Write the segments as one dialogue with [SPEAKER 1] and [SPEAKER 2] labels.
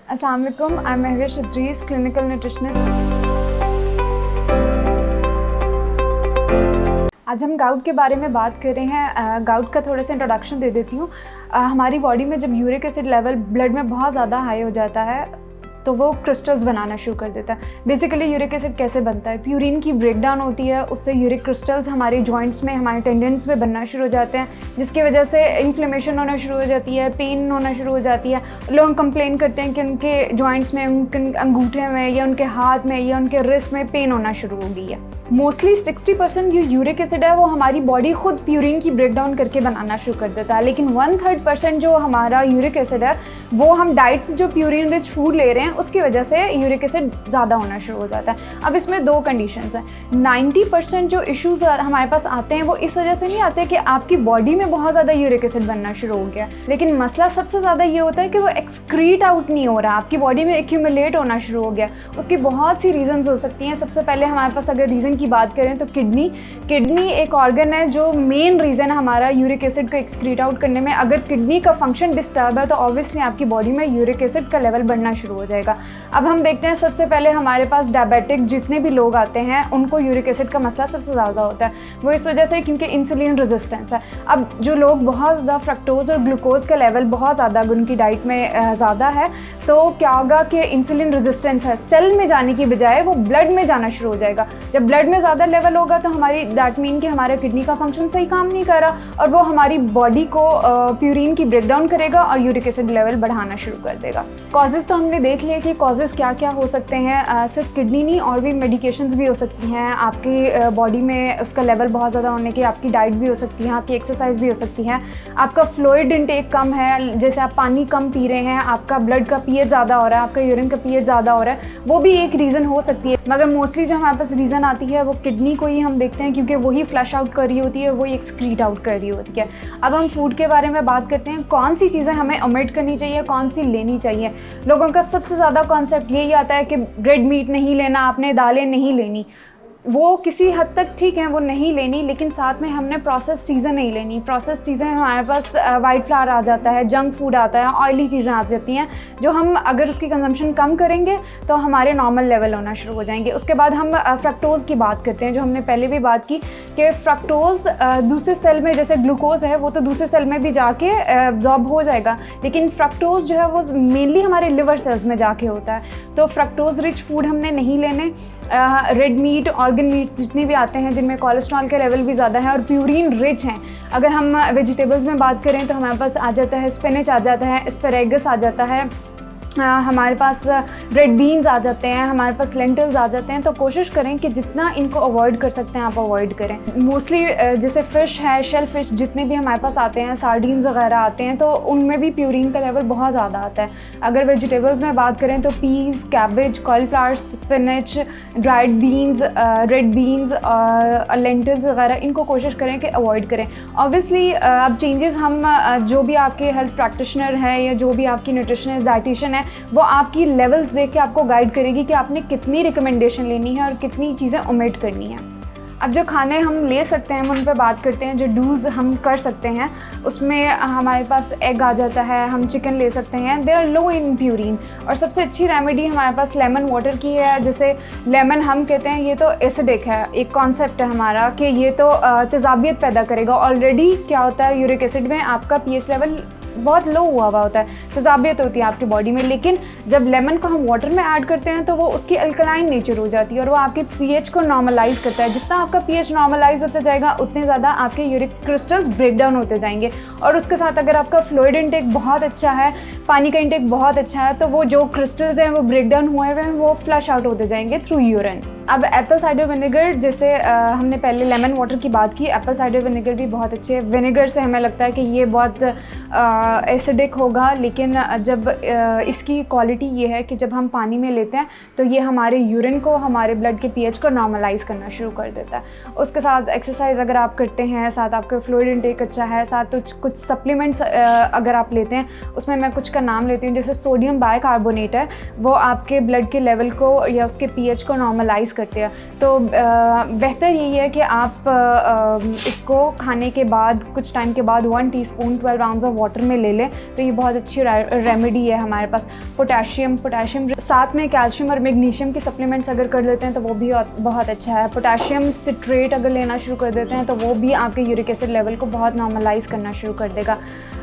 [SPEAKER 1] अस्सलाम वालेकुम, I am Mahvish Idris, clinical nutritionist. आज हम गाउट के बारे में बात कर रहे हैं। गाउट का थोड़ा सा इंट्रोडक्शन दे देती हूँ। हमारी बॉडी में जब यूरिक एसिड लेवल ब्लड में बहुत ज़्यादा हाई हो जाता है तो वो क्रिस्टल्स बनाना शुरू कर देता है। बेसिकली यूरिक एसिड कैसे बनता है? प्यूरिन की ब्रेकडाउन होती है, उससे यूरिक क्रिस्टल्स हमारे जॉइंट्स में, हमारे टेंडेंस में बनना शुरू हो जाते हैं, जिसकी वजह से इन्फ्लेमेशन होना शुरू हो जाती है, पेन होना शुरू हो जाती है। लोग कंप्लेन करते हैं कि उनके जॉइंट्स में, उनके अंगूठे में या उनके हाथ में या उनके रिस्ट में पेन होना शुरू हो गई है। मोस्टली 60% जो यूरिक एसिड है वो हमारी बॉडी खुद प्यूरिन की ब्रेकडाउन करके बनाना शुरू कर देता है, लेकिन 1/3% जो हमारा यूरिक एसिड है वो हम डाइट से जो प्यूरिन रिच फूड ले रहे हैं उसकी वजह से यूरिक एसिड ज़्यादा होना शुरू हो जाता है। अब इसमें दो कंडीशंस हैं। 90% जो इश्यूज हमारे पास आते हैं वो इस वजह से नहीं आते कि आपकी बॉडी में बहुत ज़्यादा यूरिक एसिड बनना शुरू हो गया, लेकिन मसला सबसे ज़्यादा ये होता है कि वो एक्सक्रीट आउट नहीं हो रहा, आपकी बॉडी में एक्यूमुलेट होना शुरू हो गया। उसकी बहुत सी रीजंस हो सकती हैं। सबसे पहले हमारे पास अगर रीज़न की बात करें तो किडनी एक ऑर्गन है जो मेन रीज़न है हमारा यूरिक एसिड को एक्सक्रीट आउट करने में। अगर किडनी का फंक्शन डिस्टर्ब है तो ऑब्वियसली आपकी बॉडी में यूरिक एसिड का लेवल बढ़ना शुरू हो जाएगा। अब हम देखते हैं, सबसे पहले हमारे पास डायबिटिक जितने भी लोग आते हैं उनको यूरिक एसिड का मसला सबसे ज़्यादा होता है। वो इस वजह से क्योंकि इंसुलिन रेजिस्टेंस है। अब जो लोग बहुत ज़्यादा फ्रक्टोज और ग्लूकोज का लेवल बहुत ज़्यादा उनकी डाइट में ज़्यादा है तो क्या होगा कि इंसुलिन रेजिस्टेंस है, सेल में जाने की बजाय वो ब्लड में जाना शुरू हो जाएगा। जब ब्लड में ज़्यादा लेवल होगा तो हमारी दैट मीन कि हमारे किडनी का फंक्शन सही काम नहीं कर रहा और वो हमारी बॉडी को प्यूरिन की ब्रेकडाउन करेगा और यूरिक एसिड लेवल बढ़ाना शुरू कर देगा। कॉजेज़ तो हमने देख लिए कि कॉजेज़ क्या क्या हो सकते हैं। सिर्फ किडनी नहीं, और भी मेडिकेशंस भी हो सकती हैं। आपकी बॉडी में उसका लेवल बहुत ज़्यादा होने की आपकी डाइट भी हो सकती है, आपकी एक्सरसाइज भी हो सकती है, आपका फ्लूइड इनटेक कम है, जैसे आप पानी कम पी रहे हैं, आपका ब्लड का पीएच ज़्यादा हो रहा है, आपका यूरिन का पीएच ज़्यादा हो रहा है, वो भी एक रीज़न हो सकती है। मगर मोस्टली जो हमारे पास रीज़न आती है वो किडनी को ही हम देखते हैं, क्योंकि वही फ्लश आउट कर रही होती है, वही एक्सक्रीट आउट कर रही होती है। अब हम फूड के बारे में बात करते हैं, कौन सी चीज़ें हमें ओमिट करनी चाहिए, कौन सी लेनी चाहिए। लोगों का सबसे ज़्यादा कॉन्सेप्ट यही आता है कि रेड मीट नहीं लेना, आपने दालें नहीं लेनी। वो किसी हद तक ठीक है, वो नहीं लेनी, लेकिन साथ में हमने प्रोसेस चीज़ें नहीं लेनी। प्रोसेस चीज़ें हमारे पास वाइट फ्लावर आ जाता है, जंक फूड आता है, ऑयली चीज़ें आ जाती हैं, जो हम अगर उसकी कंजम्पशन कम करेंगे तो हमारे नॉर्मल लेवल होना शुरू हो जाएंगे। उसके बाद हम फ्रक्टोज़ की बात करते हैं, जो हमने पहले भी बात की कि फ्रक्टोज़ दूसरे सेल में, जैसे ग्लूकोज है वो तो दूसरे सेल में भी जाके एब्जॉर्ब हो जाएगा, लेकिन फ्रक्टोज़ जो है वो मेनली हमारे लिवर सेल्स में जाके होता है। तो फ्रक्टोज़ रिच फूड हमने नहीं लेने। रेड मीट, ऑर्गन मीट जितने भी आते हैं जिनमें कोलेस्ट्रॉल का लेवल भी ज़्यादा है और प्यूरिन रिच हैं। अगर हम वेजिटेबल्स में बात करें तो हमारे पास आ जाता है स्पिनच, आ जाता है एस्पैरेगस, आ जाता है हमारे पास रेड बीन्स आ जाते हैं, हमारे पास लेंटिल्स आ जाते हैं। तो कोशिश करें कि जितना इनको अवॉइड कर सकते हैं आप अवॉइड करें। मोस्टली जैसे फ़िश है, शेल फिश जितने भी हमारे पास आते हैं, सार्डीन्स वगैरह आते हैं, तो उनमें भी प्यूरिन का लेवल बहुत ज़्यादा आता है। अगर वेजिटेबल्स में बात करें तो peas, cabbage, cauliflower, spinach, dried beans, red beans, lentils वगैरह, इनको कोशिश करें कि अवॉइड करें। ऑब्वियसली अब चेंजेस हम जो भी आपके हेल्थ प्रैक्टिशनर है या जो भी आपकी न्यूट्रिशनिस्ट, डाइटिशियन है, वो आपकी लेवल्स देख के आपको गाइड करेगी कि आपने कितनी रिकमेंडेशन लेनी है और कितनी चीज़ें ओमिट करनी है। अब जो खाने हम ले सकते हैं हम उन पर बात करते हैं, जो डूज़ हम कर सकते हैं उसमें हमारे पास एग आ जाता है, हम चिकन ले सकते हैं, they are low in purine. और सबसे अच्छी रेमेडी हमारे पास लेमन वाटर की है। जैसे लेमन हम कहते हैं ये तो एसिडिक है, एक कॉन्सेप्ट है हमारा कि ये तो तेज़ाबियत पैदा करेगा। ऑलरेडी क्या होता है, यूरिक एसिड में आपका पीएच लेवल बहुत लो हुआ होता है, तेज़ाबियत होती है आपकी बॉडी में, लेकिन जब लेमन को हम वाटर में ऐड करते हैं तो वो उसकी अल्कलाइन नेचर हो जाती है और वो आपके पीएच को नॉर्मलाइज करता है। जितना आपका पीएच नॉर्मलाइज होता जाएगा उतने ज़्यादा आपके यूरिक क्रिस्टल्स ब्रेक डाउन होते जाएंगे। और उसके साथ अगर आपका फ्लूइड इनटेक बहुत अच्छा है, पानी का इनटेक बहुत अच्छा है, तो वो जो क्रिस्टल्स हैं वो ब्रेक डाउन हुए हुए हैं वो फ्लश आउट होते जाएंगे थ्रू यूरिन। अब एप्पल साइडर विनेगर, जैसे हमने पहले लेमन वाटर की बात की, एप्पल साइडर विनेगर भी बहुत अच्छे है। विनेगर से हमें लगता है कि ये बहुत एसिडिक होगा, लेकिन जब इसकी क्वालिटी ये है कि जब हम पानी में लेते हैं तो ये हमारे यूरिन को, हमारे ब्लड के पीएच को नॉर्मलाइज करना शुरू कर देता है। उसके साथ एक्सरसाइज अगर आप करते हैं, साथ आपका फ्लूइड इनटेक अच्छा है, साथ कुछ सप्लीमेंट्स अगर आप लेते हैं, उसमें मैं कुछ का नाम लेती हूँ, जैसे सोडियम बाइकार्बोनेट है, वो आपके ब्लड के लेवल को या उसके पीएच को नॉर्मलाइज करते हैं। तो बेहतर यही है कि आप इसको खाने के बाद कुछ टाइम के बाद 1 टीस्पून 12 आउंस ऑफ वाटर में ले लें, तो ये बहुत अच्छी रेमेडी है हमारे पास। पोटेशियम साथ में कैल्शियम और मैग्नीशियम के सप्लीमेंट्स अगर कर लेते हैं तो वो भी बहुत अच्छा है। पोटेशियम सिट्रेट अगर लेना शुरू कर देते हैं तो वो भी आपके यूरिक एसिड लेवल को बहुत नॉर्मलाइज करना शुरू कर देगा।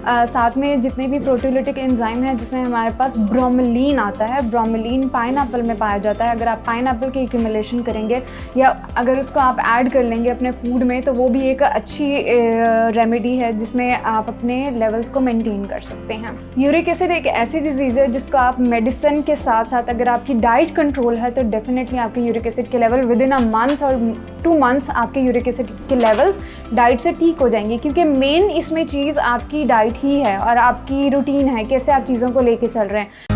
[SPEAKER 1] साथ में जितने भी प्रोटीओलिटिक एंजाइम हैं जिसमें हमारे पास ब्रोमेलीन आता है, ब्रोमेलीन पाइनएप्पल में पाया जाता है। अगर आप पाइनएप्पल की एक्यूमुलेशन करेंगे या अगर उसको आप ऐड कर लेंगे अपने फूड में तो वो भी एक अच्छी रेमेडी है जिसमें आप अपने लेवल्स को मेंटेन कर सकते हैं। यूरिक एसिड एक ऐसी डिजीज़ है जिसको आप मेडिसिन के साथ साथ अगर आपकी डाइट कंट्रोल है तो डेफिनेटली आपके यूरिक एसिड के level with in a month और 2 मंथ्स आपके यूरिक एसिड के लेवल्स डाइट से ठीक हो जाएंगे, क्योंकि मेन इसमें चीज़ आपकी डाइट ही है और आपकी रूटीन है, कैसे आप चीज़ों को लेके चल रहे हैं।